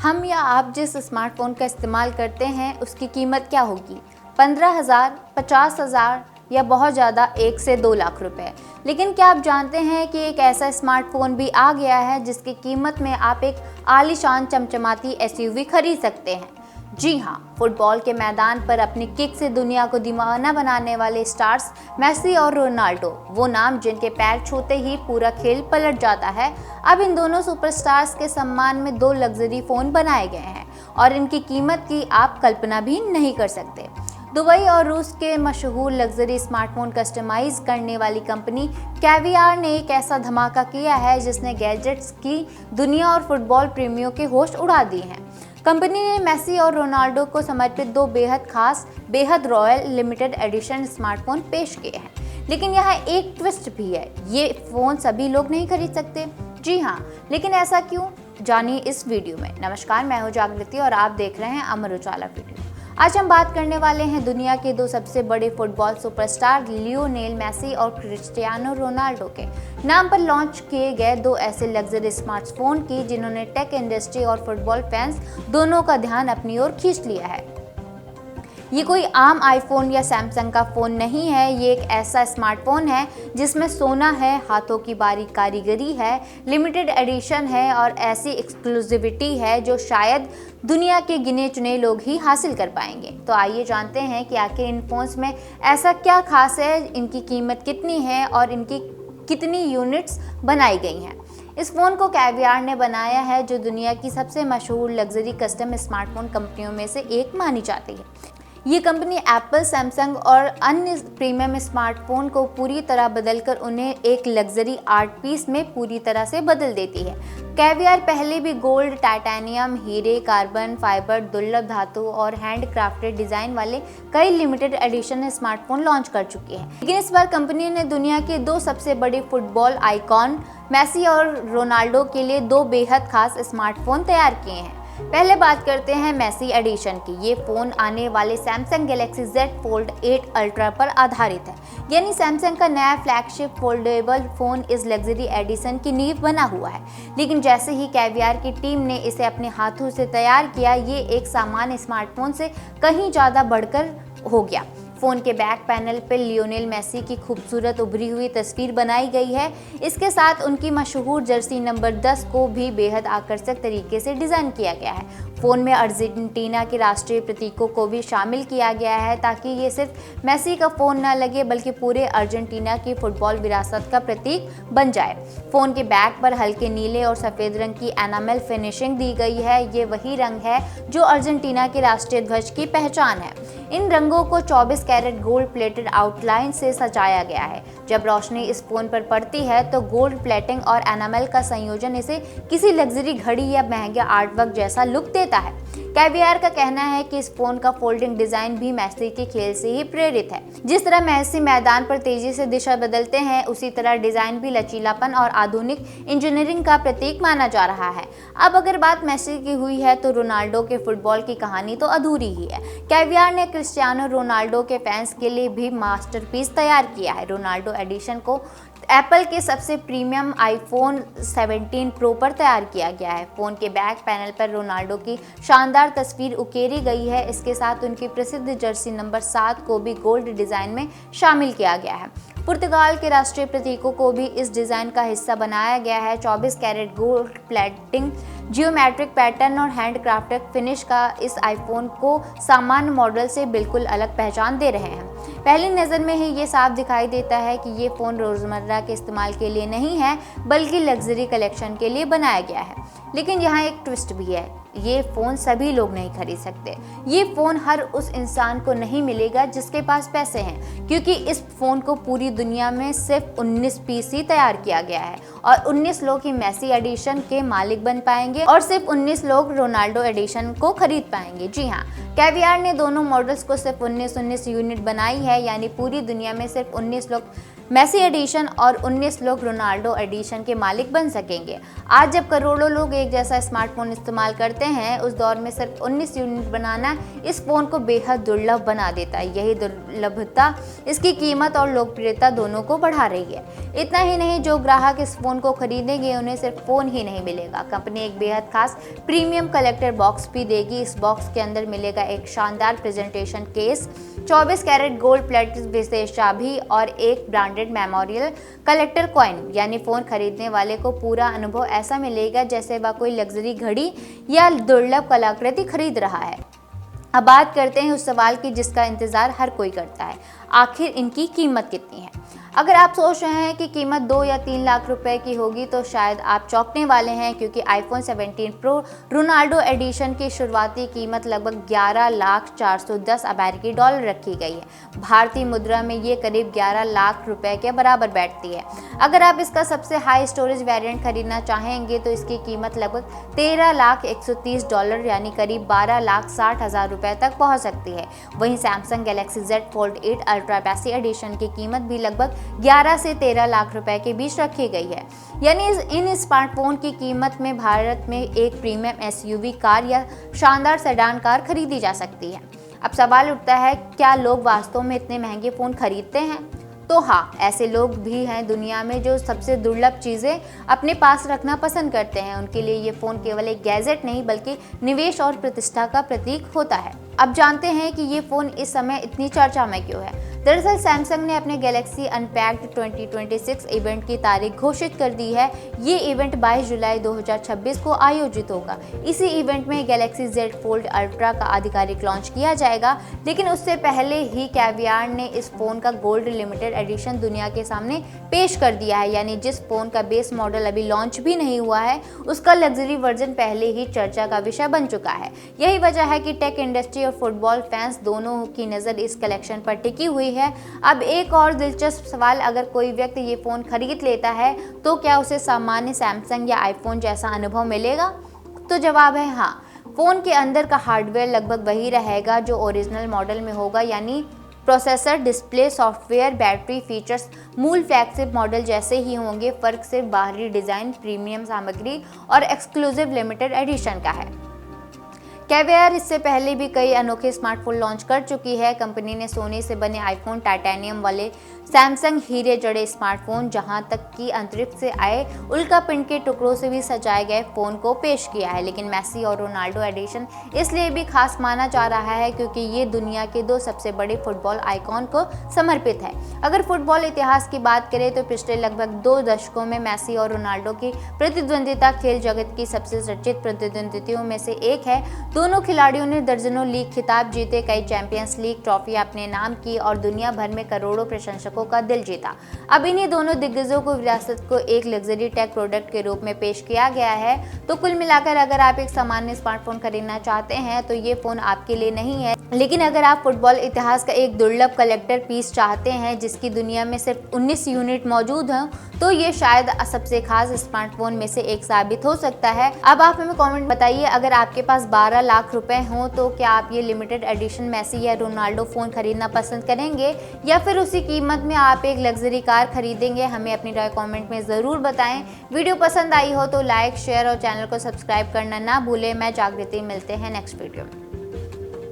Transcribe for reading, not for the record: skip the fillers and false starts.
हम या आप जिस स्मार्टफोन का इस्तेमाल करते हैं उसकी कीमत क्या होगी? 15,000, 50,000 या बहुत ज़्यादा 1 से 2 लाख रुपए। लेकिन क्या आप जानते हैं कि एक ऐसा स्मार्टफोन भी आ गया है जिसकी कीमत में आप एक आलीशान चमचमाती एसयूवी खरीद सकते हैं। जी हाँ, फुटबॉल के मैदान पर अपनी किक से दुनिया को दीवाना बनाने वाले स्टार्स मेसी और रोनाल्डो, वो नाम जिनके पैर छूते ही पूरा खेल पलट जाता है, अब इन दोनों सुपरस्टार्स के सम्मान में 2 लग्जरी फ़ोन बनाए गए हैं और इनकी कीमत की आप कल्पना भी नहीं कर सकते। दुबई और रूस के मशहूर लग्जरी स्मार्टफोन कस्टमाइज करने वाली कंपनी कैवियार ने एक ऐसा धमाका किया है जिसने गैजेट्स की दुनिया और फुटबॉल प्रेमियों के होश उड़ा दिए हैं। कंपनी ने मेसी और रोनाल्डो को समर्पित 2 बेहद खास, बेहद रॉयल लिमिटेड एडिशन स्मार्टफोन पेश किए हैं। लेकिन यहाँ एक ट्विस्ट भी है, ये फ़ोन सभी लोग नहीं खरीद सकते। जी हाँ, लेकिन ऐसा क्यों, जानिए इस वीडियो में। नमस्कार, मैं हूँ जागृति और आप देख रहे हैं अमर उजाला वीडियो। आज हम बात करने वाले हैं दुनिया के 2 सबसे बड़े फुटबॉल सुपरस्टार लियोनेल मेसी और क्रिस्टियानो रोनाल्डो के नाम पर लॉन्च किए गए 2 ऐसे लग्जरी स्मार्टफोन की जिन्होंने टेक इंडस्ट्री और फुटबॉल फैंस दोनों का ध्यान अपनी ओर खींच लिया है। ये कोई आम आईफोन या सैमसंग का फ़ोन नहीं है, ये एक ऐसा स्मार्टफोन है जिसमें सोना है, हाथों की बारीक कारीगरी है, लिमिटेड एडिशन है और ऐसी एक्सक्लूसिविटी है जो शायद दुनिया के गिने चुने लोग ही हासिल कर पाएंगे। तो आइए जानते हैं कि आखिर इन फ़ोन्स में ऐसा क्या खास है, इनकी कीमत कितनी है और इनकी कितनी यूनिट्स बनाई गई हैं। इस फ़ोन को कैवियार ने बनाया है जो दुनिया की सबसे मशहूर लग्जरी कस्टम स्मार्टफोन कंपनियों में से एक मानी जाती है। ये कंपनी एप्पल, सैमसंग और अन्य प्रीमियम स्मार्टफोन को पूरी तरह बदलकर उन्हें एक लग्जरी आर्ट पीस में पूरी तरह से बदल देती है। कैवियार पहले भी गोल्ड, टाइटेनियम, हीरे, कार्बन फाइबर, दुर्लभ धातु और हैंड क्राफ्टेड डिज़ाइन वाले कई लिमिटेड एडिशन स्मार्टफोन लॉन्च कर चुकी है। लेकिन इस बार कंपनी ने दुनिया के 2 सबसे बड़े फुटबॉल आइकॉन मेसी और रोनाल्डो के लिए 2 बेहद खास स्मार्टफोन तैयार किए हैं। पहले बात करते हैं मेसी एडिशन की। ये फ़ोन आने वाले Samsung Galaxy Z Fold 8 ultra पर आधारित है, यानी सैमसंग का नया फ्लैगशिप फोल्डेबल फ़ोन इस लग्जरी एडिशन की नींव बना हुआ है। लेकिन जैसे ही कैवियार की टीम ने इसे अपने हाथों से तैयार किया, ये एक सामान्य स्मार्टफोन से कहीं ज़्यादा बढ़कर हो गया। फ़ोन के बैक पैनल पर लियोनेल मेसी की खूबसूरत उभरी हुई तस्वीर बनाई गई है। इसके साथ उनकी मशहूर जर्सी नंबर 10 को भी बेहद आकर्षक तरीके से डिज़ाइन किया गया है। फ़ोन में अर्जेंटीना के राष्ट्रीय प्रतीकों को भी शामिल किया गया है ताकि ये सिर्फ मेसी का फ़ोन न लगे बल्कि पूरे अर्जेंटीना की फुटबॉल विरासत का प्रतीक बन जाए। फ़ोन के बैक पर हल्के नीले और सफ़ेद रंग की एनामेल फिनिशिंग दी गई है। ये वही रंग है जो अर्जेंटीना के राष्ट्रीय ध्वज की पहचान है। इन रंगों को 24 कैरेट गोल्ड प्लेटेड आउटलाइन से सजाया गया है। जब रोशनी इस फ़ोन पर पड़ती है तो गोल्ड प्लेटिंग और एनामेल का संयोजन इसे किसी लग्जरी घड़ी या महंगे आर्टवर्क जैसा लुक देता है। कैवियार का कहना है कि इस फ़ोन का फोल्डिंग डिज़ाइन भी मेसी के खेल से ही प्रेरित है। जिस तरह मेसी मैदान पर तेज़ी से दिशा बदलते हैं, उसी तरह डिज़ाइन भी लचीलापन और आधुनिक इंजीनियरिंग का प्रतीक माना जा रहा है। अब अगर बात मेसी की हुई है तो रोनाल्डो के फुटबॉल की कहानी तो अधूरी ही है। कैवियार ने क्रिस्टियानो रोनाल्डो के फैंस के लिए भी मास्टरपीस तैयार किया है। रोनाल्डो एडिशन को एप्पल के सबसे प्रीमियम आईफोन 17 प्रो पर तैयार किया गया है। फ़ोन के बैक पैनल पर रोनाल्डो की शानदार तस्वीर उकेरी गई है। इसके साथ उनकी प्रसिद्ध जर्सी नंबर 7 को भी गोल्ड डिज़ाइन में शामिल किया गया है। पुर्तगाल के राष्ट्रीय प्रतीकों को भी इस डिज़ाइन का हिस्सा बनाया गया है। 24 carat gold plating, geometric pattern और हैंड क्राफ्टेड फिनिश का इस आईफोन को सामान्य मॉडल से बिल्कुल अलग पहचान दे रहे हैं। पहली नज़र में ही ये साफ दिखाई देता है कि ये फ़ोन रोज़मर्रा के इस्तेमाल के लिए नहीं है बल्कि लग्जरी कलेक्शन के लिए बनाया गया है। लेकिन यहाँ एक ट्विस्ट भी है, ये फ़ोन सभी लोग नहीं खरीद सकते। ये फ़ोन हर उस इंसान को नहीं मिलेगा जिसके पास पैसे हैं, क्योंकि इस फ़ोन को पूरी दुनिया में सिर्फ 19 पीस ही तैयार किया गया है और 19 लोग ही मेसी एडिशन के मालिक बन पाएंगे और सिर्फ 19 लोग रोनाल्डो एडिशन को खरीद पाएंगे। जी हाँ, कैवियार ने दोनों मॉडल्स को सिर्फ 19 यूनिट बनाई है, यानी पूरी दुनिया में सिर्फ 19 लोग मेसी एडिशन और 19 लोग रोनाल्डो एडिशन के मालिक बन सकेंगे। आज जब करोड़ों लोग एक जैसा स्मार्टफोन इस्तेमाल करते हैं, उस दौर में सिर्फ 19 यूनिट बनाना इस फोन को बेहद दुर्लभ बना देता है। यही दुर्लभता इसकी कीमत और लोकप्रियता दोनों को बढ़ा रही है। इतना ही नहीं, जो ग्राहक इस फोन को खरीदेंगे उन्हें सिर्फ फोन ही नहीं मिलेगा, कंपनी एक बेहद खास प्रीमियम कलेक्टर बॉक्स भी देगी। इस बॉक्स के अंदर मिलेगा एक शानदार presentation case, 24 carat gold plated विशेष चाबी और एक ब्रांडेड मेमोरियल कलेक्टर कॉइन। यानी फोन खरीदने वाले को पूरा अनुभव ऐसा मिलेगा जैसे वह कोई लग्जरी घड़ी या दुर्लभ कलाकृति खरीद रहा है। अब बात करते हैं उस सवाल की जिसका इंतजार हर कोई करता है, आखिर इनकी कीमत कितनी है। अगर आप सोच रहे हैं कि कीमत 2 या 3 लाख रुपए की होगी तो शायद आप चौंकने वाले हैं, क्योंकि आईफोन 17 प्रो रोनाल्डो एडिशन की शुरुआती कीमत लगभग 11,410 अमेरिकी डॉलर रखी गई है। भारतीय मुद्रा में ये करीब 11 लाख रुपए के बराबर बैठती है। अगर आप इसका सबसे हाई स्टोरेज वेरिएंट खरीदना चाहेंगे तो इसकी कीमत लगभग 13,130 डॉलर यानी करीब 12,60,000 रुपए तक पहुंच सकती है। वहीं Samsung Galaxy Z Fold 8 Ultra Messi edition की कीमत भी लगभग 11 से 13 लाख रुपए के बीच रखी गई है। यानी इन स्मार्टफोन की कीमत में भारत में एक प्रीमियम एसयूवी कार या शानदार सेडान कार खरीदी जा सकती है। अब सवाल उठता है, क्या लोग वास्तव में इतने महंगे फ़ोन खरीदते हैं? तो हाँ, ऐसे लोग भी हैं दुनिया में जो सबसे दुर्लभ चीज़ें अपने पास रखना पसंद करते हैं। उनके लिए ये फ़ोन केवल एक गैजेट नहीं बल्कि निवेश और प्रतिष्ठा का प्रतीक होता है। अब जानते हैं कि ये फ़ोन इस समय इतनी चर्चा में क्यों है। दरअसल सैमसंग ने अपने गैलेक्सी अनपैक्ड 2026 इवेंट की तारीख घोषित कर दी है। ये इवेंट 22 जुलाई 2026 को आयोजित होगा। इसी इवेंट में गैलेक्सी Z Fold अल्ट्रा का आधिकारिक लॉन्च किया जाएगा, लेकिन उससे पहले ही कैवियर ने इस फ़ोन का गोल्ड लिमिटेड एडिशन दुनिया के सामने पेश कर दिया है। यानी जिस फ़ोन का बेस मॉडल अभी लॉन्च भी नहीं हुआ है, उसका लग्जरी वर्जन पहले ही चर्चा का विषय बन चुका है। यही वजह है कि टेक इंडस्ट्री और फुटबॉल फैंस दोनों की नज़र इस कलेक्शन पर टिकी हुई है। अब एक और दिलचस्प सवाल, अगर कोई व्यक्ति ये फ़ोन खरीद लेता है तो क्या उसे सामान्य सैमसंग या आईफोन जैसा अनुभव मिलेगा? तो जवाब है हाँ। फ़ोन के अंदर का हार्डवेयर लगभग वही रहेगा जो ओरिजिनल मॉडल में होगा, यानी processor, display, software, battery features मूल फ्लैगशिप मॉडल जैसे ही होंगे। फ़र्क सिर्फ बाहरी डिज़ाइन, प्रीमियम सामग्री और एक्सक्लूसिव लिमिटेड एडिशन का है। कैवियर इससे पहले भी कई अनोखे स्मार्टफोन लॉन्च कर चुकी है। कंपनी ने सोने से बने आईफोन, टाइटेनियम वाले सैमसंग हीरे जड़े स्मार्टफोन, जहां तक कि अंतरिक्ष से आए उल्का पिंड के टुकड़ों से भी सजाए गए फ़ोन को पेश किया है। लेकिन मेसी और रोनाल्डो एडिशन इसलिए भी खास माना जा रहा है क्योंकि ये दुनिया के 2 सबसे बड़े फुटबॉल आइकॉन को समर्पित है। अगर फुटबॉल इतिहास की बात करें तो पिछले लगभग 2 दशकों में मेसी और रोनाल्डो की प्रतिद्वंदिता खेल जगत की सबसे चर्चित प्रतिद्वंदियों में से एक है। दोनों खिलाड़ियों ने दर्जनों लीग खिताब जीते, कई चैंपियंस लीग ट्रॉफी अपने नाम की और दुनिया भर में करोड़ों प्रशंसकों का दिल जीता। अब इन्हीं दोनों दिग्गजों को विरासत को एक लग्जरी टेक प्रोडक्ट के रूप में पेश किया गया है। तो कुल मिलाकर अगर आप एक सामान्य स्मार्टफोन खरीदना चाहते हैं तो ये फ़ोन आपके लिए नहीं है। लेकिन अगर आप फुटबॉल इतिहास का एक दुर्लभ कलेक्टर पीस चाहते हैं जिसकी दुनिया में सिर्फ 19 यूनिट मौजूद हैं, तो ये शायद सबसे खास स्मार्टफोन में से एक साबित हो सकता है। अब आप हमें कमेंट बताइए, अगर आपके पास 12 लाख रुपए हों तो क्या आप ये लिमिटेड एडिशन मेसी या रोनाल्डो फ़ोन खरीदना पसंद करेंगे या फिर उसी कीमत में आप एक लग्जरी कार खरीदेंगे? हमें अपनी राय कमेंट में ज़रूर बताएं। वीडियो पसंद आई हो तो लाइक, शेयर और चैनल को सब्सक्राइब करना ना भूलें। मैं जागृति, मिलते हैं नेक्स्ट वीडियो में।